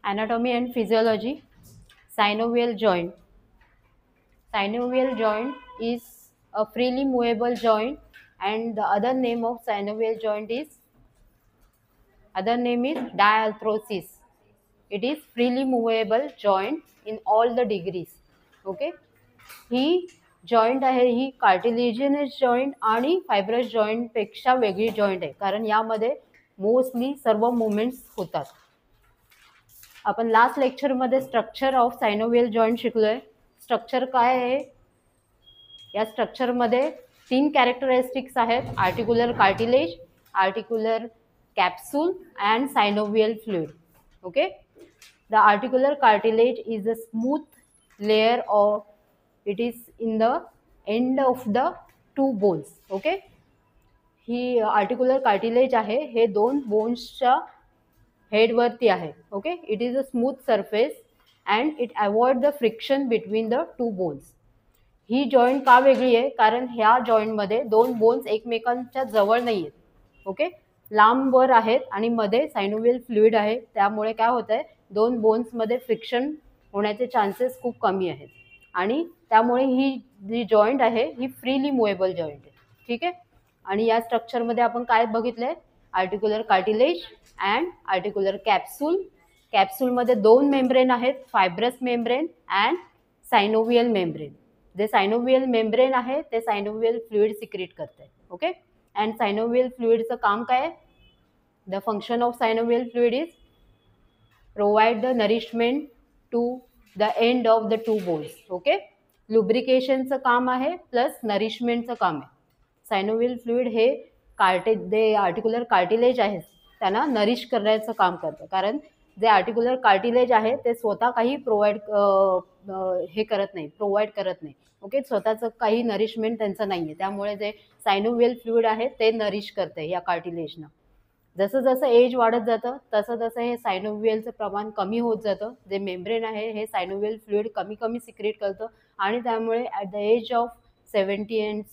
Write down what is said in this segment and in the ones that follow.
Anatomy and physiology. Synovial joint. Synovial joint is a freely movable joint, and the other name is diarthrosis. It is freely movable joint in all the degrees. Okay. He joint आहे, ही cartilaginous joint आणि fibrous joint पेक्षा वेगळी joint आहे, कारण यामध्ये mostly सर्व movements होतात. आपण लास्ट लेक्चरमध्ये स्ट्रक्चर ऑफ सायनोवियल जॉईंट शिकलोय. स्ट्रक्चर काय आहे? या स्ट्रक्चरमध्ये 3 कॅरेक्टरिस्टिक्स आहेत: articular cartilage, articular capsule and synovial fluid. Okay. The articular cartilage is a smooth layer of it is in the end of the 2 bones. Okay. ही articular cartilage आहे, हे 2 बोन्सच्या हेडवरती आहे. Okay. It is a smooth surface and it avoid the friction between the 2 bones. ही joint का वेगळी आहे? कारण ह्या जॉईंटमध्ये 2 बोन्स एकमेकांच्या जवळ नाही आहेत. ओके. लांबवर आहेत आणि मध्ये सायनोवियल फ्लुइड आहे, त्यामुळे काय होत आहे, 2 बोन्समध्ये फ्रिक्शन होण्याचे चान्सेस खूप कमी आहेत आणि त्यामुळे ही जी जॉईंट आहे ही फ्रीली मुवेबल जॉईंट आहे. ठीक आहे. आणि या स्ट्रक्चरमध्ये आपण काय बघितलंय? Articular cartilage and articular capsule. कॅप्सूलमध्ये 2 मेम्ब्रेन आहेत, fibrous membrane and synovial membrane. जे सायनोवियल मेम्ब्रेन आहे ते सायनोवियल फ्लुइड सिक्रेट करते. ओके. अँड सायनोवियल फ्लुइडचं काम काय? The function of synovial fluid is provide the nourishment to the end of the 2 bones. Okay. लुब्रिकेशनचं काम आहे प्लस नरिशमेंटचं काम आहे. सायनोवियल फ्लुइड हे आर्टिक्युलर कार्टिलेज आहे त्यांना नरिश करण्याचं काम करतं, कारण जे आर्टिक्युलर कार्टिलेज आहे ते स्वतः काही प्रोव्हाइड करत नाही. ओके. स्वतःचं काही नरिशमेंट त्यांचं नाही आहे, त्यामुळे जे सायनोवियल फ्लुइड आहे ते नरिश करते या कार्टिलेजनं. जसं जसं एज वाढत जातं तसं तसं हे सायनोवियलचं प्रमाण कमी होत जातं. जे मेम्ब्रेन आहे हे सायनोवियल फ्लुइड कमी कमी सिक्रेट करतं आणि त्यामुळे at the age of 70 and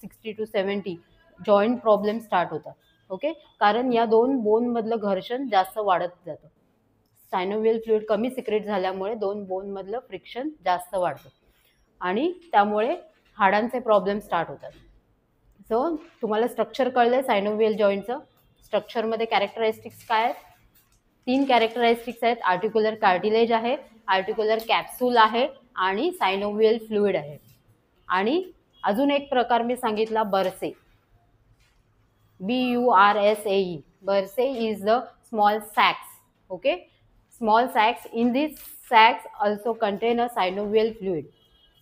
60 to 70 joint problem start होतात. ओके. कारण या 2 बोनमधलं घर्षण जास्त वाढत जातं. सायनोवियल फ्लुइड कमी सिक्रेट झाल्यामुळे 2 बोनमधलं फ्रिक्शन जास्त वाढतं आणि त्यामुळे हाडांचे प्रॉब्लेम स्टार्ट होतात. सो तुम्हाला स्ट्रक्चर कळलं सायनोवियल जॉईंटचं. स्ट्रक्चरमध्ये कॅरेक्टरिस्टिक्स काय आहेत? 3 कॅरेक्टरिस्टिक्स आहेत. आर्टिक्युलर कार्टिलेज आहे, आर्टिक्युलर कॅप्सूल आहे आणि सायनोवियल फ्लुइड आहे. आणि अजून एक प्रकार मी सांगितला, bursae. BURSAE. Bursae is the small sacs. Okay. Small sacs. In this sacs also contain a synovial fluid.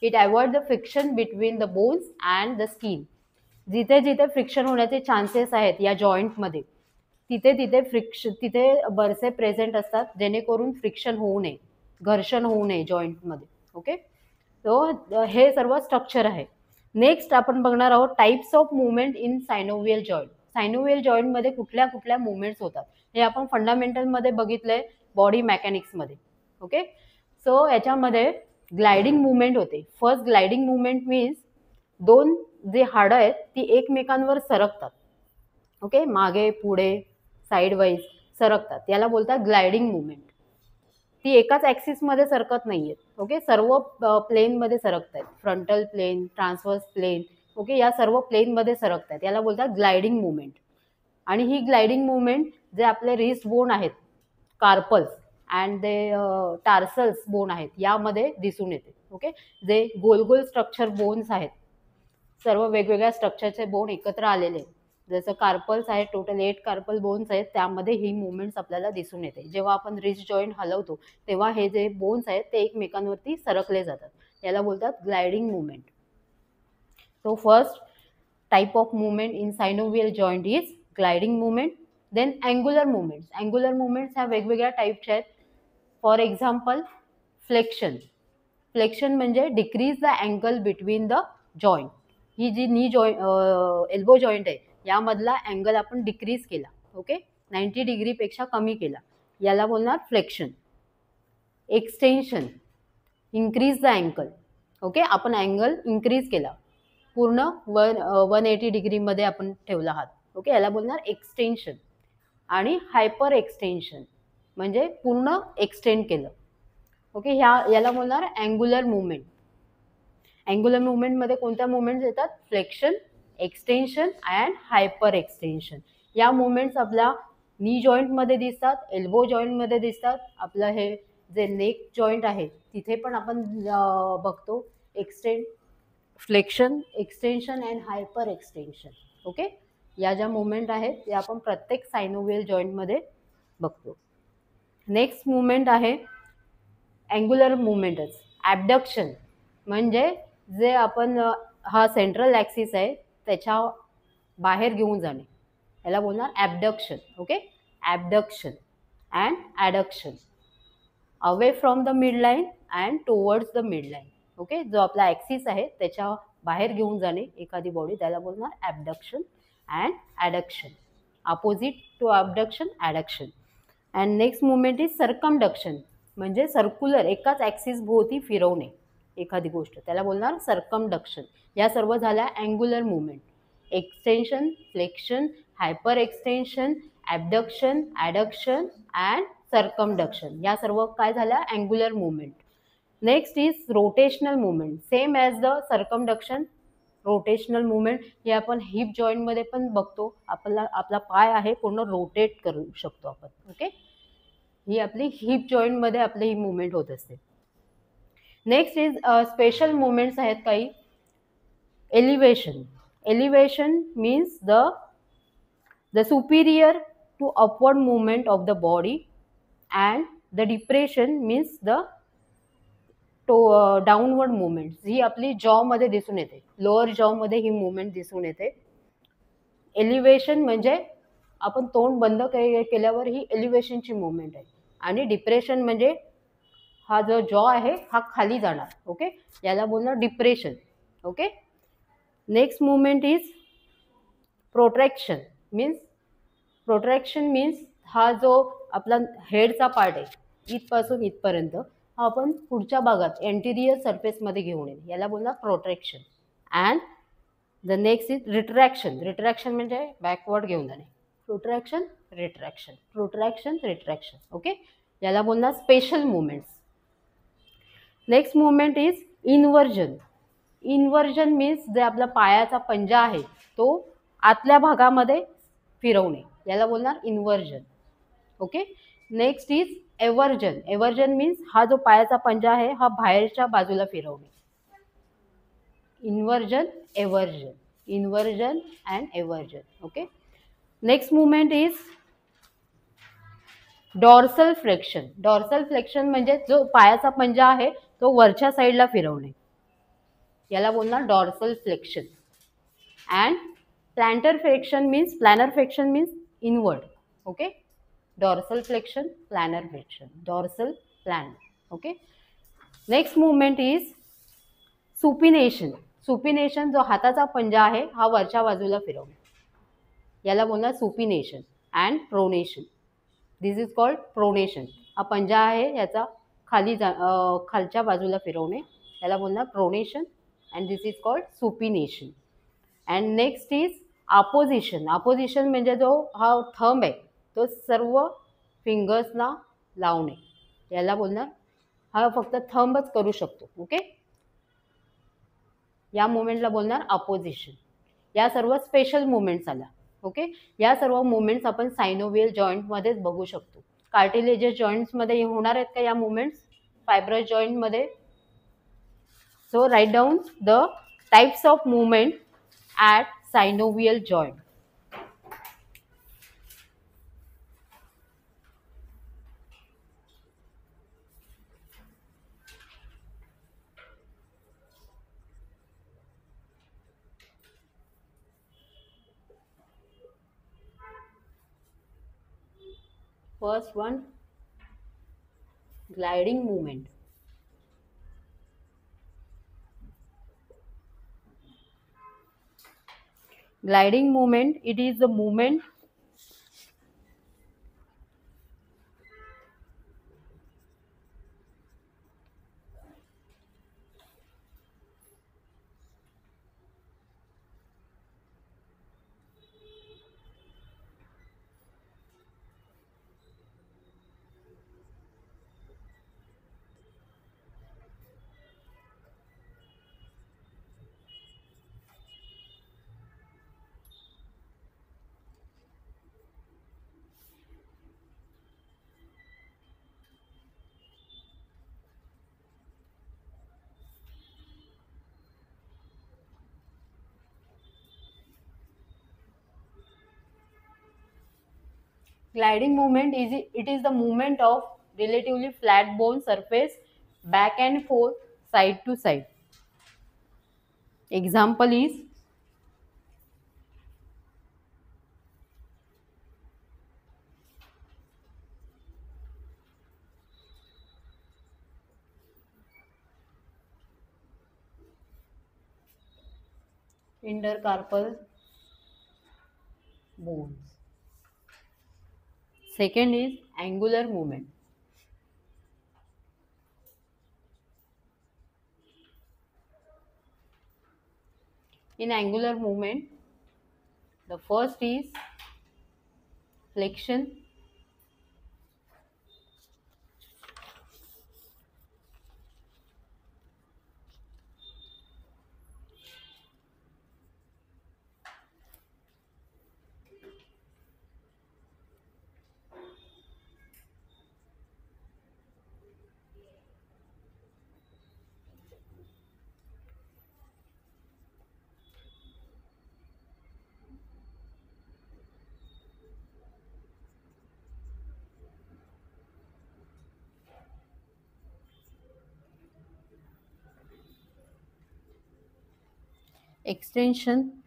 It avoid the friction between the bones and the skin. जिथे जिथे फ्रिक्शन होण्याचे चान्सेस आहेत या जॉईंटमध्ये तिथे बर्से प्रेझेंट असतात, जेणेकरून friction होऊ नये, घर्षण होऊ नये जॉईंटमध्ये. ओके. सो हे सर्व स्ट्रक्चर आहे. नेक्स्ट आपण बघणार आहोत types of movement in synovial joint. Synovial जॉईंटमध्ये कुठल्या कुठल्या मुवमेंट्स होतात हे आपण फंडामेंटलमध्ये बघितलंय, बॉडी मेकॅनिक्समध्ये. ओके. सो याच्यामध्ये ग्लायडिंग मुवमेंट होते. फर्स्ट ग्लायडिंग मुवमेंट मीन्स 2 जे हाडं आहेत ती एकमेकांवर सरकतात. ओके. मागे पुढे साईड वाईज सरकतात, याला बोलतात ग्लायडिंग मुवमेंट. ती एकाच ॲक्सिसमध्ये सरकत नाही आहेत. ओके. सर्व प्लेनमध्ये सरकत आहेत. Frontal plane, transverse plane. Okay. या सर्व प्लेनमध्ये सरकत आहेत, याला बोलतात ग्लायडिंग मुवमेंट. आणि ही ग्लायडिंग मुवमेंट जे आपले रिस्ट बोन आहेत, carpals and the tarsals bone आहेत, यामध्ये दिसून येते. ओके. जे गोल गोल स्ट्रक्चर बोन्स आहेत, सर्व वेगवेगळ्या स्ट्रक्चरचे बोन एकत्र आलेले, जसं कार्पल्स आहेत, टोटल 8 कार्पल बोन्स आहेत, त्यामध्ये ही मुवमेंट्स आपल्याला दिसून येते. जेव्हा आपण रिस्ट जॉईंट हलवतो तेव्हा हे जे बोन्स आहेत ते एकमेकांवरती सरकले जातात, याला बोलतात gliding movement. So first type of movement in synovial joint is gliding movement. Then angular movements. Angular movements ह्या वेगवेगळ्या टाईपच्या आहेत. For example flexion. फ्लेक्शन म्हणजे decrease the angle between the joint. ही जी नी एल्बो जॉईंट आहे यामधला angle आपण डिक्रीज केला. ओके. 90 डिग्रीपेक्षा कमी केला, याला बोलणार flexion. Extension. Increase the angle. Okay. आपण अँगल इन्क्रीज केला, पूर्ण 180 डिग्रीमध्ये आपण ठेवला हात. ओके. याला बोलणार एक्सटेन्शन. आणि हायपर एक्सटेन्शन म्हणजे पूर्ण एक्सटेंड केलं. ओके, याला बोलणार अँग्युलर मुवमेंट. अँग्युलर मुवमेंटमध्ये कोणत्या मुवमेंट्स येतात? Flexion, extension and hyper extension. या मुवमेंट्स आपल्या नी जॉईंटमध्ये दिसतात, एल्बो जॉईंटमध्ये दिसतात, आपलं हे जे नेक जॉईंट आहे तिथे पण आपण बघतो extend, flexion, extension and hyper extension. Okay, या ज्या मुवमेंट आहेत त्या आपण प्रत्येक सायनोवियल जॉईंटमध्ये बघतो. नेक्स्ट मुवमेंट आहे अँग्युलर मुवमेंटच, ॲबडक्शन. म्हणजे जे आपण हा सेंट्रल ॲक्सिस आहे त्याच्या बाहेर घेऊन जाणे, याला बोलणार abduction. Okay, abduction and adduction, away from the midline and towards the midline. Okay, जो आपला ॲक्सिस आहे त्याच्या बाहेर घेऊन जाणे एखादी बॉडी, त्याला बोलणार abduction and adduction. Opposite to abduction, adduction. And next movement is circumduction. म्हणजे सर्क्युलर एकाच ॲक्सिस भोवती फिरवणे एखादी गोष्ट, त्याला बोलणार सर्कमडक्शन. या सर्व झाल्या angular movement. Extension, flexion, hyper extension, abduction, adduction and circumduction, या सर्व काय झाल्या? Angular movement. Next is rotational movement. Same as the circumduction, rotational movement हे आपण हिप जॉईंटमध्ये पण बघतो. आपला पाय आहे पूर्ण रोटेट करू शकतो आपण. ओके, ही आपली हिप जॉईंटमध्ये आपली ही मुवमेंट होत असते. नेक्स्ट इज स्पेशल मुवमेंट्स आहेत काही. Elevation. Elevation means the superior to upward movement of the body, and the depression means the downward movement. ही आपली जॉमध्ये दिसून येते, लोअर जॉमध्ये ही मुवमेंट दिसून येते. एलिव्हेशन म्हणजे आपण तोंड बंद केल्यावर ही एलिव्हेशनची मुवमेंट आहे. आणि डिप्रेशन म्हणजे हा जो जॉ आहे हा खाली जाणार. ओके, याला बोलणार depression. Okay, next movement is protraction. Protraction means हा जो आपला हेडचा पार्ट आहे इथपासून इथपर्यंत, हा आपण पुढच्या भागात एंटिरियर सरफेसमध्ये घेऊन येईल, याला बोलणार protraction. And the next is retraction. Retraction म्हणजे बॅकवर्ड घेऊन जाणे. प्रोट्रॅक्शन, रिट्रॅक्शन, प्रोट्रॅक्शन, रिट्रॅक्शन. ओके, याला बोलणार special movements. Next movement is inversion. Inversion means जे आपला पायाचा पंजा आहे तो आतल्या भागामध्ये फिरवणे, याला बोलणार inversion. Okay, next is eversion. Eversion means हा जो पायाचा पंजा आहे हा बाहेरच्या बाजूला फिरवणे. Inversion, eversion, inversion and eversion. Okay, next movement is dorsal flexion. Dorsal flexion म्हणजे जो पायाचा पंजा आहे तो वरच्या साईडला फिरवणे, याला बोलणार dorsal flexion. And planar flexion means inward. Okay, dorsal flexion, planar flexion, dorsal, planar. Okay, next movement is supination. Supination, जो हाताचा पंजा आहे हा वरच्या बाजूला फिरवणे, याला बोलणार supination. And pronation. This is called pronation. हा पंजा आहे याचा खालच्या बाजूला फिरवणे, याला बोलणार pronation. And this is called supination. And next is opposition. Opposition म्हणजे जो हा थंब आहे तो सर्व फिंगर्सना लावणे, याला बोलणार, हा फक्त थंबच करू शकतो. ओके, या मुवमेंटला बोलणार अपोजिशन. या सर्व स्पेशल मुवमेंट्स आल्या. ओके, या सर्व मुवमेंट्स आपण सायनोवियल जॉईंटमध्येच बघू शकतो. कार्टिलेजस जॉईंट्समध्ये होणार आहेत का या मुवमेंट्स? फायब्रस जॉईंटमध्ये? So right down the types of movement at synovial joint. First one, gliding movement. Gliding movement, it is the movement Gliding movement is it is the movement of relatively flat bone surface back and forth, side to side. Example is intercarpal bones. Second is angular movement. In angular movement, the first is flexion, extension,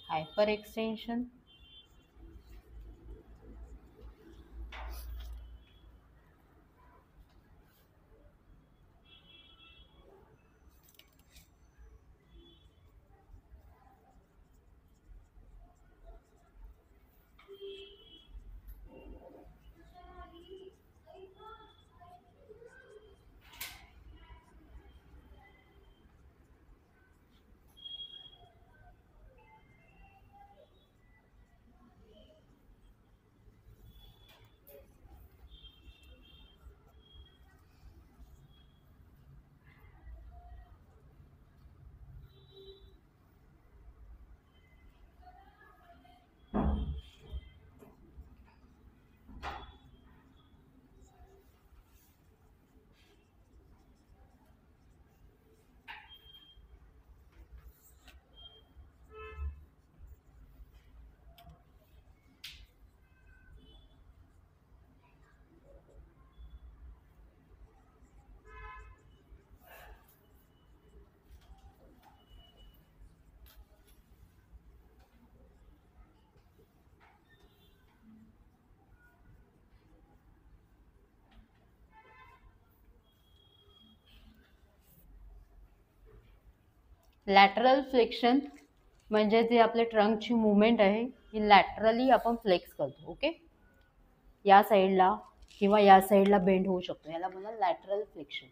hyperextension, lateral flexion म्हणजे जे आपल्या ट्रंकची movement आहे ही laterally आपण flex करतो. Okay, या साईडला किंवा या साईडला बेंड होऊ शकतो, याला म्हणा lateral flexion.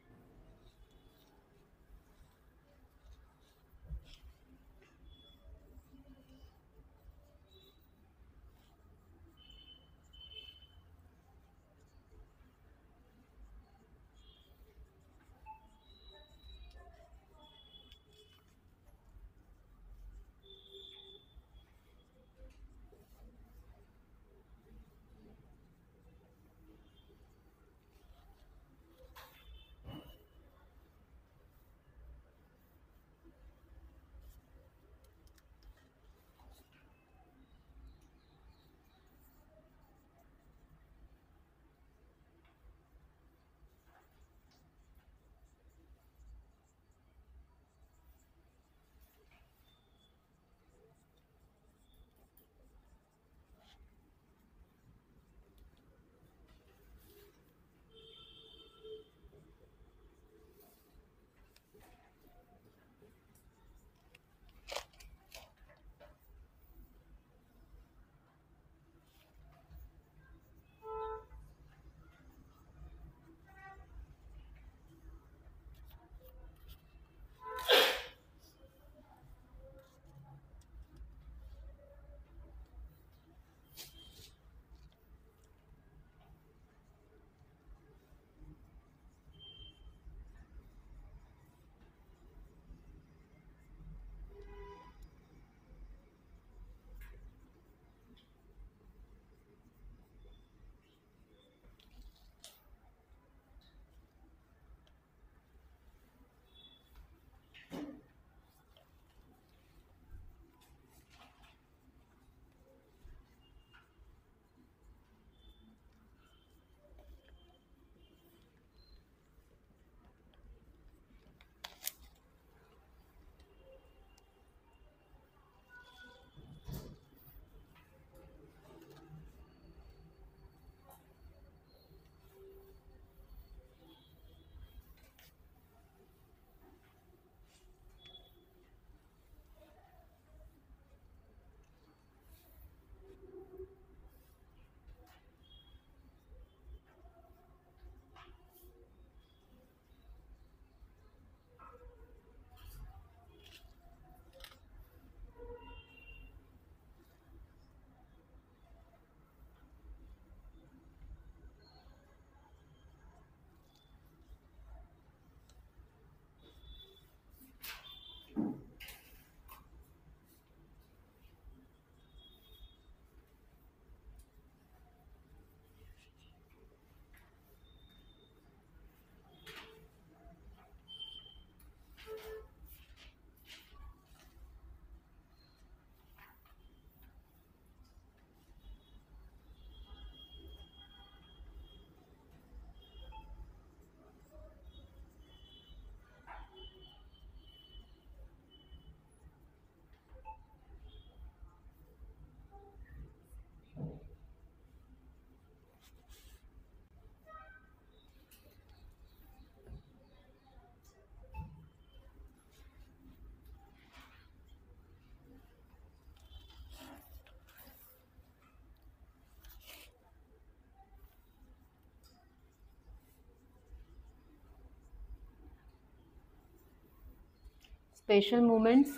special movements.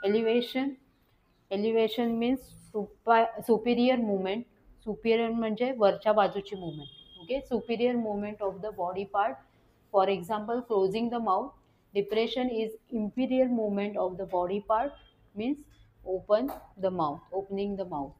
Elevation. Elevation means superior movement. Superior म्हणजे वरच्या बाजूची movement. Okay, superior movement of the body part. For example, closing the mouth. Depression is inferior movement of the body part, means open the mouth, opening the mouth.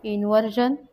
Inversion.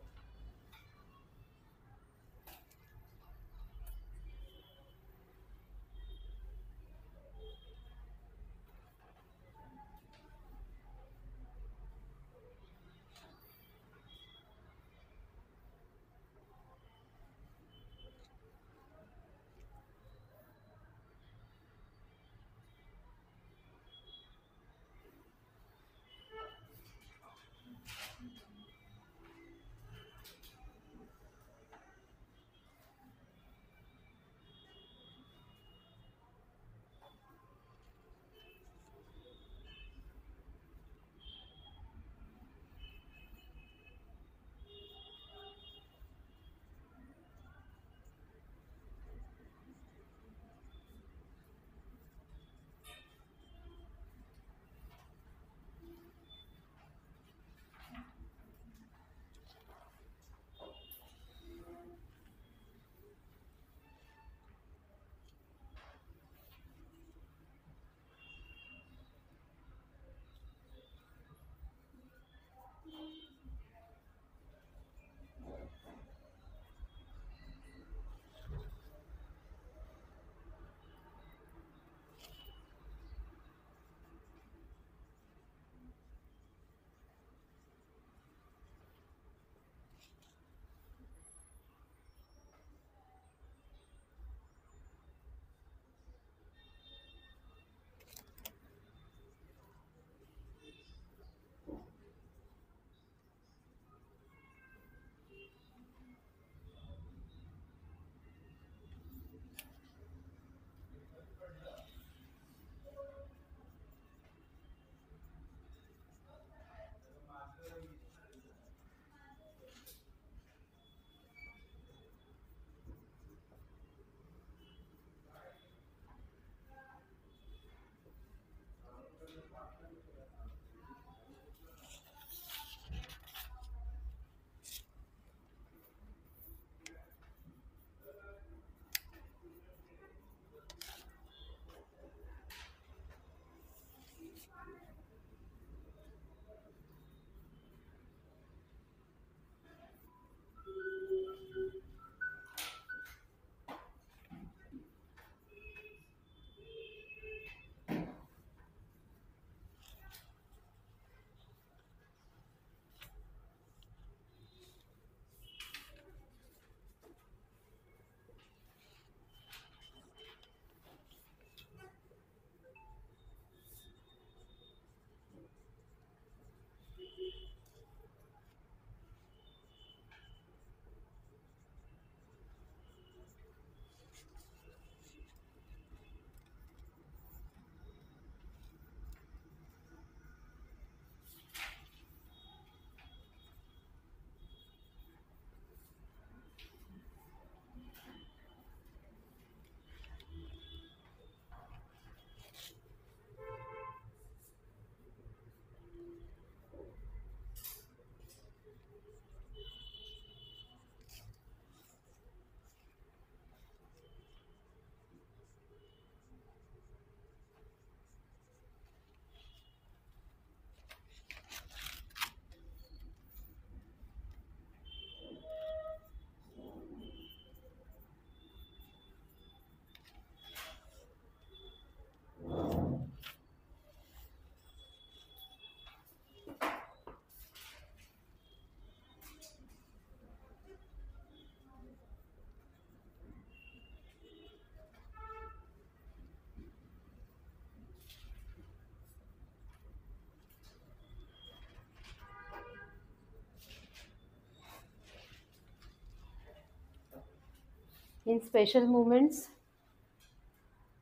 In special movements,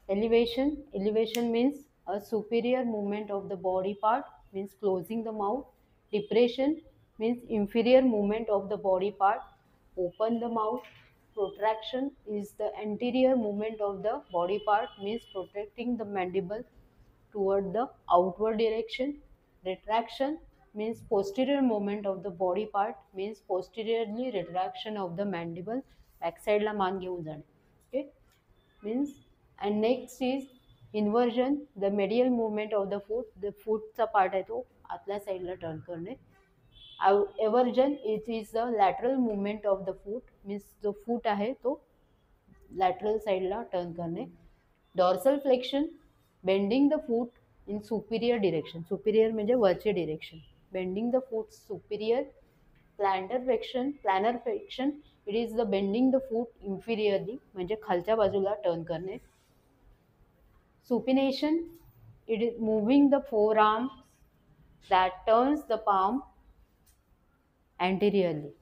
elevation means a superior movement of the body part, means closing the mouth. Depression means inferior movement of the body part, open the mouth. Protraction is the anterior movement of the body part, means protecting the mandible toward the outward direction. Retraction means posterior movement of the body part, means posteriorly retraction of the mandible, backside ला मान घेऊन जाणे. Okay, means. And next is inversion, the medial movement of the foot. The footचा part आहे तो आतल्या साईडला turn करणे. Eversion, it is the lateral movement of the foot, means जो फूट आहे तो lateral साईडला टर्न करणे. Dorsal flexion, bending the foot in superior direction. Superior म्हणजे वरचे direction. Bending the foot superior. Plantar flexion, it is the bending the foot inferiorly, म्हणजे खालच्या बाजूला टर्न करणे. Supination, it is moving the forearm that turns the palm anteriorly.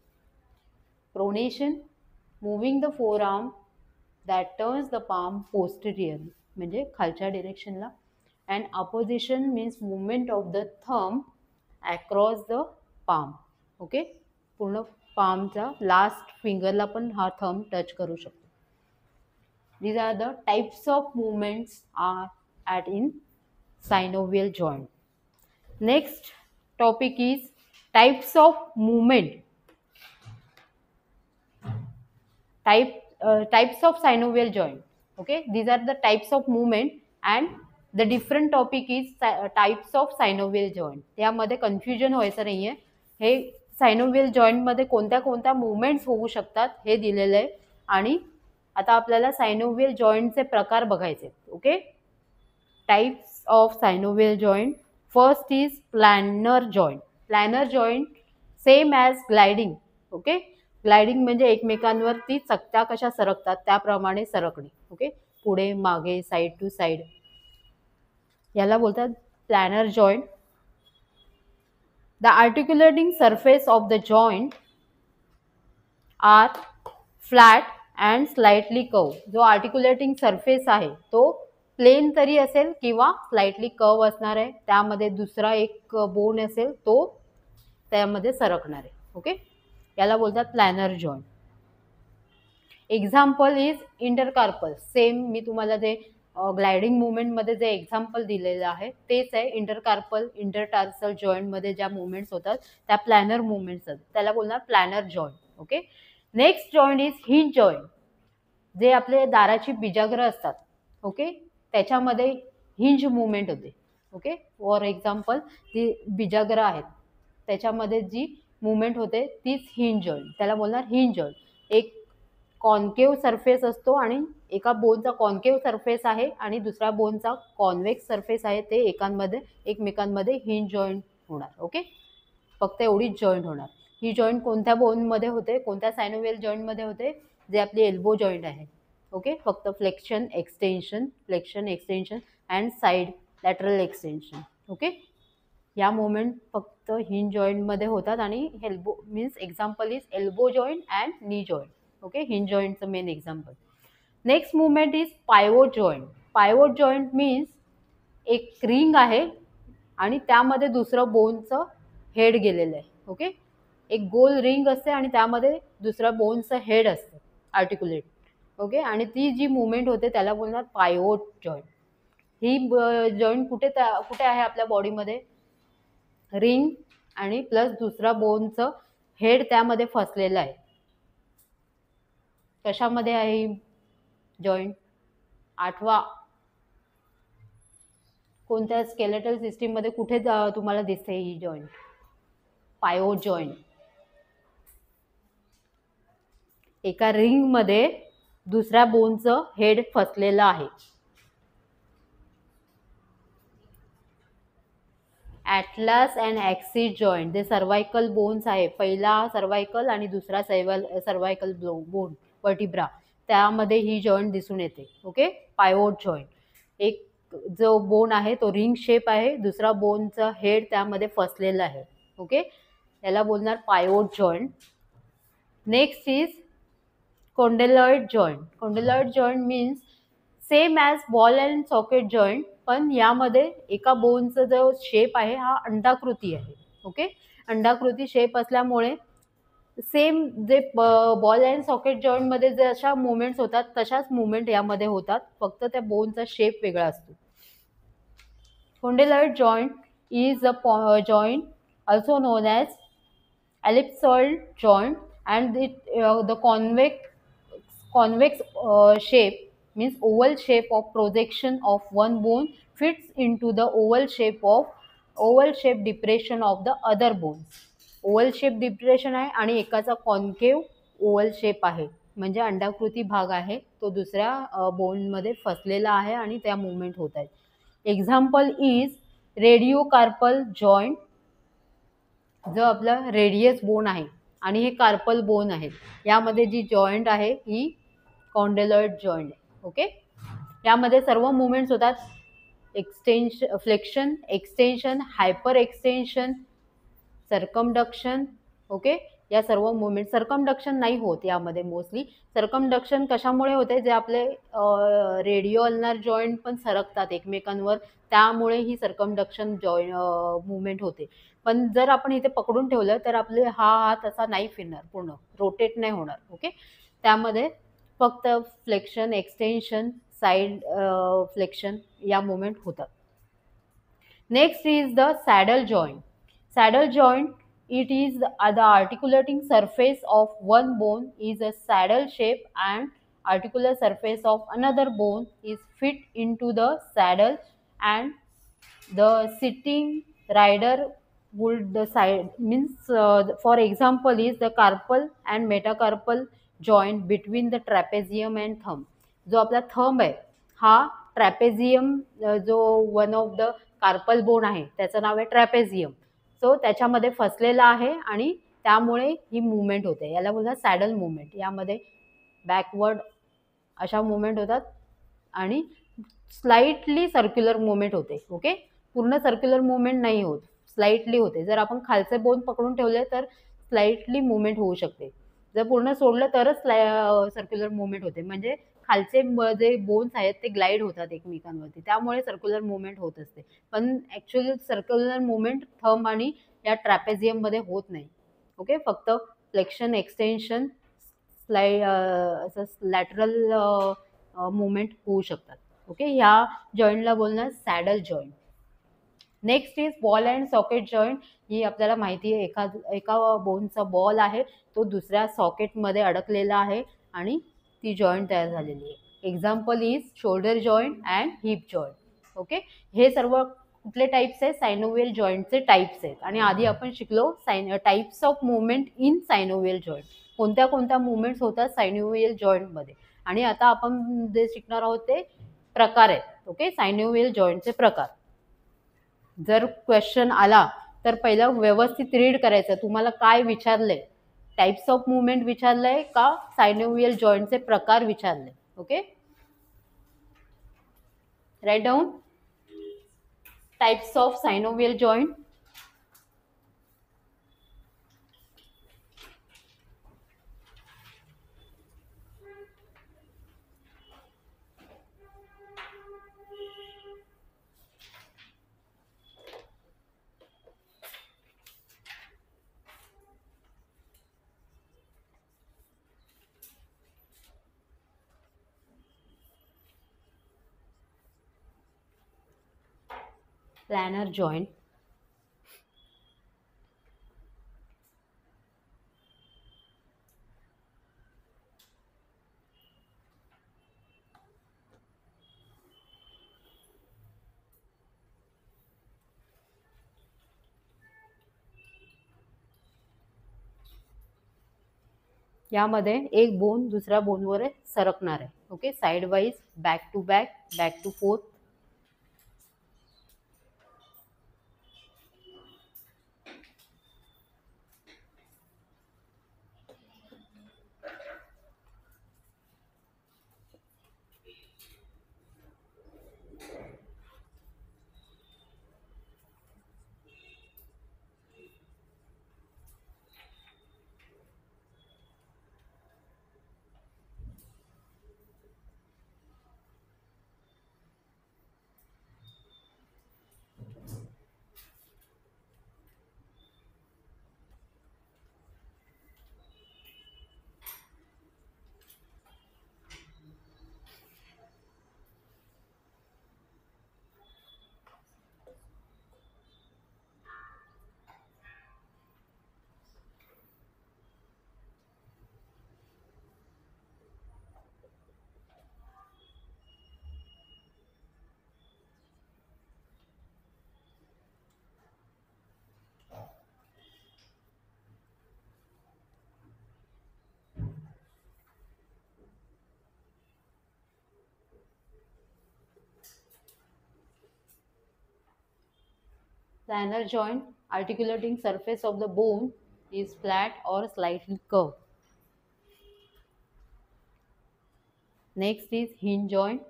Pronation, moving the forearm that turns the palm posteriorly, म्हणजे खालच्या डिरेक्शनला. And opposition means movement of the thumb across the palm. Okay, पूर्ण पामचा last फिंगरला पण हा thumb touch करू शकतो. These are the types of movements are at in synovial joint. Next topic is types of movement. Types of synovial joint. Okay, these are the types of movement and the different topic is types of synovial joint. यामध्ये confusion व्हायचं नाहीये. हे सायनोव्हियल joint मध्ये कोणत्या कोणत्या movements होऊ शकतात हे दिलेलं आहे. आणि आता आपल्याला सायनोव्हियल जॉइंटचे प्रकार बघायचे. Okay, types of synovial joint. First is planar joint. Planar joint same as gliding. Okay, gliding म्हणजे एकमेकांवरती चकत्या कशा सरकतात त्याप्रमाणे सरकणे. ओके, पुढे मागे साईड टू साईड, याला बोलतात planar joint. The articulating surface of the joint are flat and slightly curved. जो articulating surface आहे तो प्लेन तरी असेल किंवा स्लाइटली कर्व असणार आहे. त्यामध्ये दुसरा एक बोन असेल तो त्यामध्ये सरकणार आहे. ओके, याला बोलतात planar joint. Example is intercarpal. Same मी तुम्हाला जे ग्लायडिंग मुवमेंटमध्ये जे एक्झाम्पल दिलेलं आहे तेच आहे. इंटरकार्पल इंटरटार्सल जॉईंटमध्ये ज्या मुवमेंट्स होतात त्या प्लॅनर मुवमेंट्स आहेत, त्याला बोलणार planar joint. Okay, next joint is hinge joint. जे आपले दाराची बिजाग्र असतात, ओके, त्याच्यामध्ये हिंज मुवमेंट होते. ओके, फॉर एक्झाम्पल जी बिजाग्र आहेत त्याच्यामध्ये जी मुवमेंट होते तीच हिंज जॉईंट, त्याला बोलणार हिंज जॉईंट. एक कॉन्केव्ह सरफेस असतो आणि एका बोनचा कॉन्केव्ह सरफेस आहे आणि दुसऱ्या बोनचा कॉन्व्हेक्स सरफेस आहे, ते एकमेकांमध्ये हिंज जॉईंट होणार. ओके, फक्त एवढीच जॉईंट होणार. ही जॉईंट कोणत्या बोनमध्ये होते, कोणत्या सायनोव्हियल जॉईंटमध्ये होते, जे आपली एल्बो जॉईंट आहे. ओके, फक्त flexion extension and side lateral extension. Okay, या मुवमेंट फक्त हिंज जॉईंटमध्ये होतात आणि elbow means example is elbow joint and knee joint. Okay, hinge जॉईंटचं main example. Next movement is pivot joint. Pivot joint means एक ring आहे आणि त्यामध्ये दुसरं बोनचं हेड गेलेलं आहे. ओके, एक गोल रिंग असते आणि त्यामध्ये दुसऱ्या बोनचं हेड असतं आर्टिक्युलेट. ओके, आणि ती जी मुवमेंट होते त्याला बोलणार पायवोट जॉईंट. ही जॉईंट कुठे आहे आपल्या बॉडीमध्ये, रिंग आणि प्लस दुसरा बोनचं हेड त्यामध्ये फसलेलं आहे. कशामध्ये आहे ही जॉईंट, आठवा. कोणत्या स्केलेटल सिस्टीम मध्ये कुठे तुम्हाला दिसते ही जॉईंट, पायवोट जॉईंट. एका रिंग मध्ये दुसऱ्या बोनचं हेड फसलेलं आहे. ॲटलास अँड ॲक्सिस जॉईंट, जे सर्वायकल बोन्स आहे, पहिला सर्वायकल आणि दुसरा सर्वायकल बोन वर्टिब्रा, त्यामध्ये ही जॉईंट दिसून येते. Okay, pivot joint. एक जो बोन आहे तो रिंग शेप आहे, दुसरा बोनचा हेड त्यामध्ये फसलेला आहे. ओके, याला बोलणार pivot joint. Next is Condyloid joint. Condyloid joint means same as ball and socket joint, पण यामध्ये एका बोनचा जो शेप आहे हा अंडाकृती आहे. ओके, अंडाकृती शेप असल्यामुळे सेम जे बॉल अँड सॉकेट जॉईंटमध्ये जशा मुवमेंट्स होतात तशाच मुवमेंट यामध्ये होतात, फक्त त्या बोनचा शेप वेगळा असतो. Condyloid joint is a joint also known as ellipsoid joint, and the convex shape means oval shape of projection of one bone fits into the oval shape depression of the other bones. Oval shape depression आहे आणि एकाचा concave oval shape आहे, म्हणजे अंडाकृती भाग आहे तो दुसऱ्या बोनमध्ये फसलेला आहे आणि त्या मुवमेंट होत आहेत. एक्झाम्पल इज रेडिओकार्पल जॉईंट, जो आपला रेडियस बोन आहे आणि हे कार्पल बोन आहेत, यामध्ये जी जॉईंट आहे ही कॉन्डेलॉइड जॉईंट आहे. ओके, यामध्ये सर्व मुवमेंट्स होतात, extension, flexion, extension, hyper extension, circumduction. Okay, या सर्व मुवमेंट, सर्कमडक्शन नाही होत यामध्ये मोस्टली. सर्कमडक्शन कशामुळे होते, जे आपले रेडिओ अल्नार जॉईंट पण सरकतात एकमेकांवर, त्यामुळे ही सर्कमडक्शन मुवमेंट होते. पण जर आपण इथे पकडून ठेवलं तर आपले हा हात असा नाही फिरणार, पूर्ण रोटेट नाही होणार. ओके, त्यामध्ये फक्त फ्लेक्शन, एक्सटेन्शन, साइड फ्लेक्शन या मुवमेंट होतात. Next is the saddle joint. Saddle joint, it is the articulating surface of one bone is a saddle shape, and articular surface of another bone is fit into the saddle, and the sitting rider would the side means for example is the carpal and metacarpal joint between the trapezium and thumb. जो आपला thumb आहे हा trapezium, जो one of the carpal bone आहे त्याचं नाव आहे trapezium, so त्याच्यामध्ये फसलेला आहे आणि त्यामुळे ही मुवमेंट होते, याला बोलतात सॅडल मुवमेंट. यामध्ये बॅकवर्ड अशा मुवमेंट होतात आणि स्लाइटली सर्क्युलर मुवमेंट होते. ओके, पूर्ण सर्क्युलर मुवमेंट नाही होत, स्लाइटली होते. जर आपण खालचे बोन पकडून ठेवले तर स्लाइटली मुवमेंट होऊ शकते, जर पूर्ण सोडलं तरच सर्क्युलर मुवमेंट होते, म्हणजे खालचे जे बोन्स आहेत ते ग्लाइड होतात एकमेकांवरती, त्यामुळे सर्क्युलर मुवमेंट होत असते. पण ॲक्च्युअली सर्क्युलर मुवमेंट थंब आणि या ट्रॅपेझियममध्ये होत नाही. ओके, फक्त फ्लेक्शन, एक्सटेन्शन, असं लॅटरल मुवमेंट होऊ शकतात. ओके, ह्या जॉईंटला बोलणार saddle joint. Next is ball and socket joint. ही आपल्याला माहिती आहे, एका बोनचा बॉल आहे तो दुसऱ्या सॉकेटमध्ये अडकलेला आहे आणि ती जॉईंट तयार झालेली आहे. Example is shoulder joint and heap joint. Okay, हे सर्व कुठले टाईप्स आहेत, सायनोवियल जॉईंटचे टाईप्स आहेत. आणि आधी आपण शिकलो types of movement in synovial joint, कोणत्या कोणत्या मुवमेंट्स होतात सायनोवियल जॉईंटमध्ये. आणि आता आपण जे शिकणार आहोत ते प्रकार आहेत. ओके, सायनोवियल जॉईंटचे प्रकार. जर क्वेश्चन आला तर पहिलं व्यवस्थित रीड करायचं, तुम्हाला काय विचारलंय, टाइप्स ऑफ मुवमेंट विचारलंय का सायनोवियल जॉईंटचे प्रकार विचारले. Okay, right down types of synovial joint. Planar joint. यामध्ये एक बोन दुसऱ्या बोनवर सरकणार आहे. Okay, sidewise, back to back, back to forth. The inner joint articulating surface of the bone is flat or slightly curved. Next is hinge joint.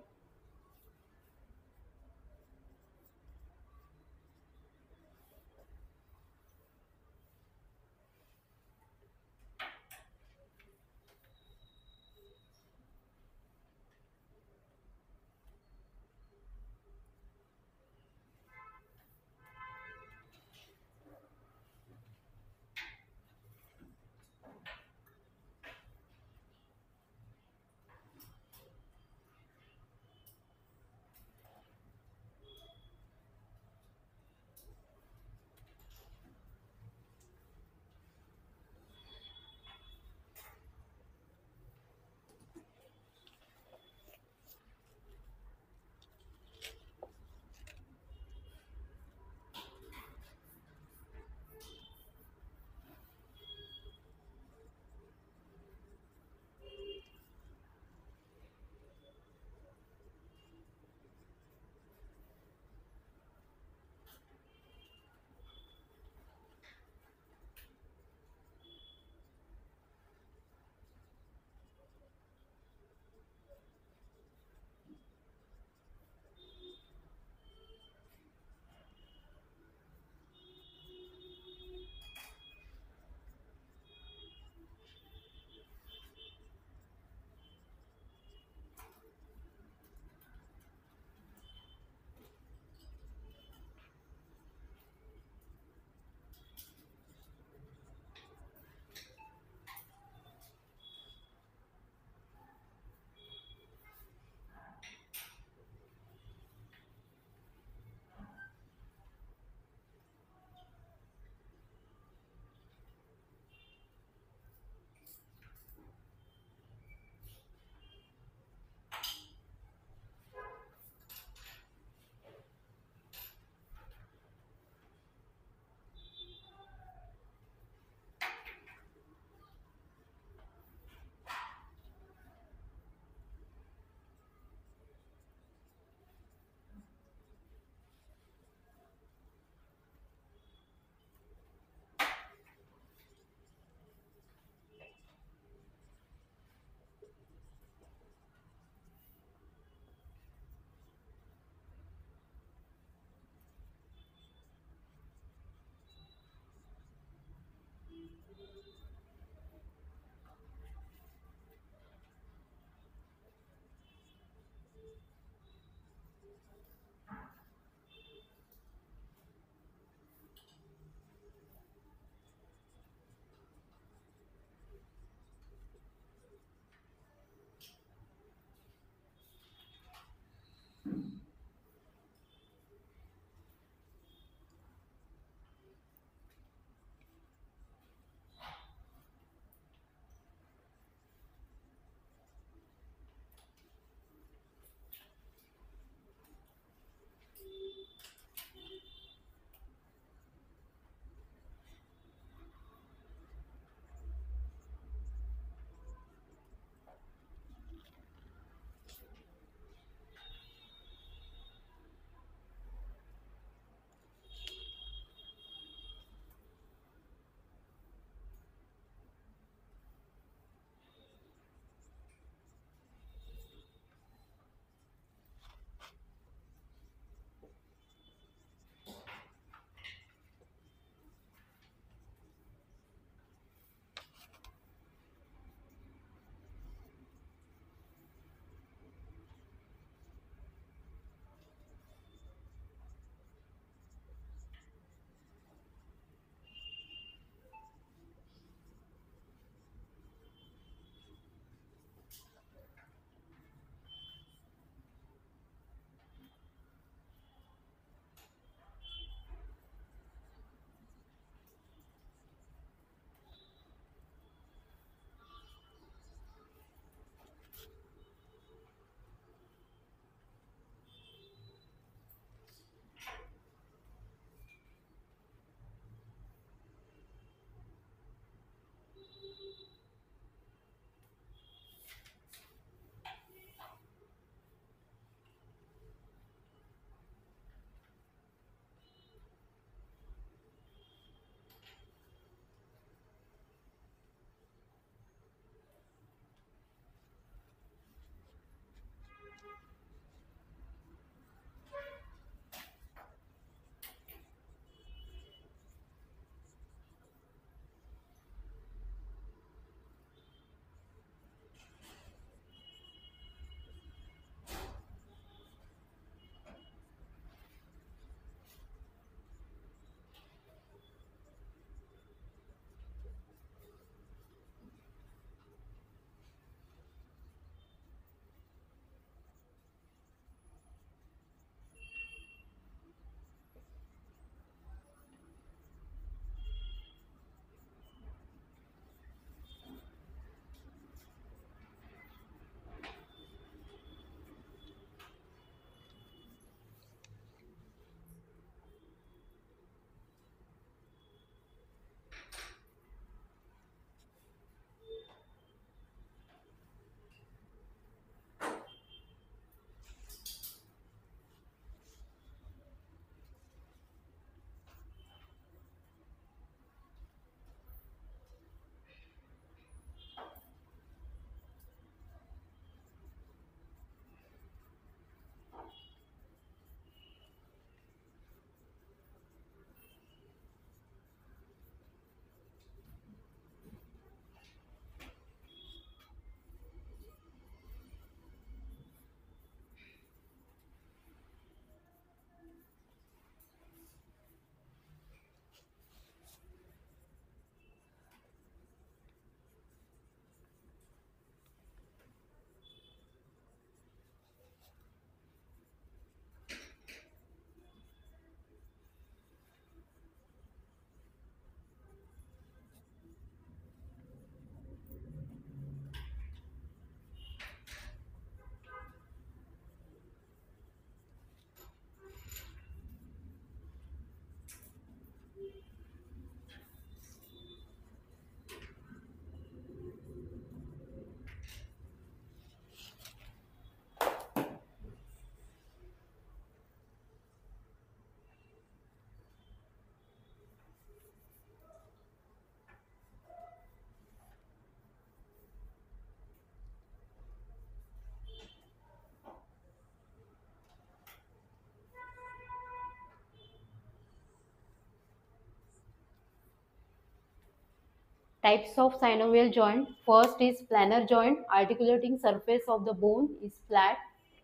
Types of synovial joint. First is planar joint. Articulating surface of the bone is flat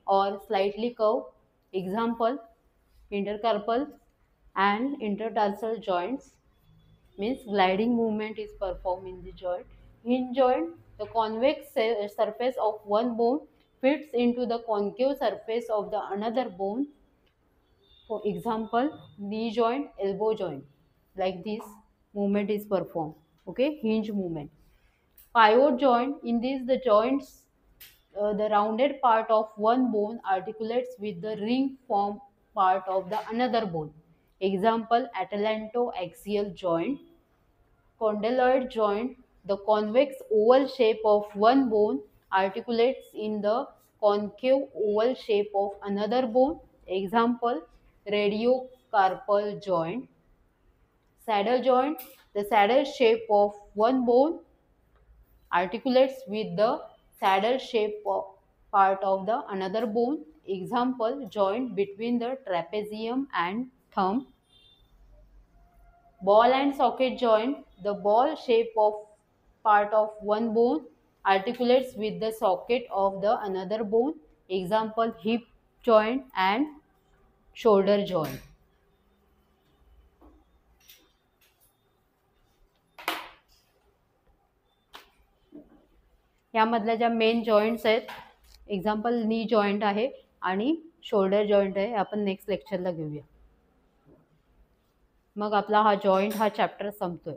or slightly curved. Example, intercarpal and intertarsal joints, means gliding movement is performed in the joint. Hinge joint, the convex surface of one bone fits into the concave surface of the another bone. For example, knee joint, elbow joint. Like this movement is performed. Okay, hinge movement. Pivot joint, in this the joints, the rounded part of one bone articulates with the ring form part of the another bone. Example, atlantoaxial joint. Condyloid joint, the convex oval shape of one bone articulates in the concave oval shape of another bone. Example, radiocarpal joint. Saddle joint, the saddle shape of one bone articulates with the saddle shape of part of the another bone. Example, joint between the trapezium and thumb. Ball and socket joint, the ball shape of part of one bone articulates with the socket of the another bone. Example, hip joint and shoulder joint. यामधल्या ज्या main joints आहेत, example नी joint आहे आणि shoulder joint आहे, आपण next लेक्चरला घेऊया. मग आपला हा जॉईंट हा चॅप्टर संपतोय.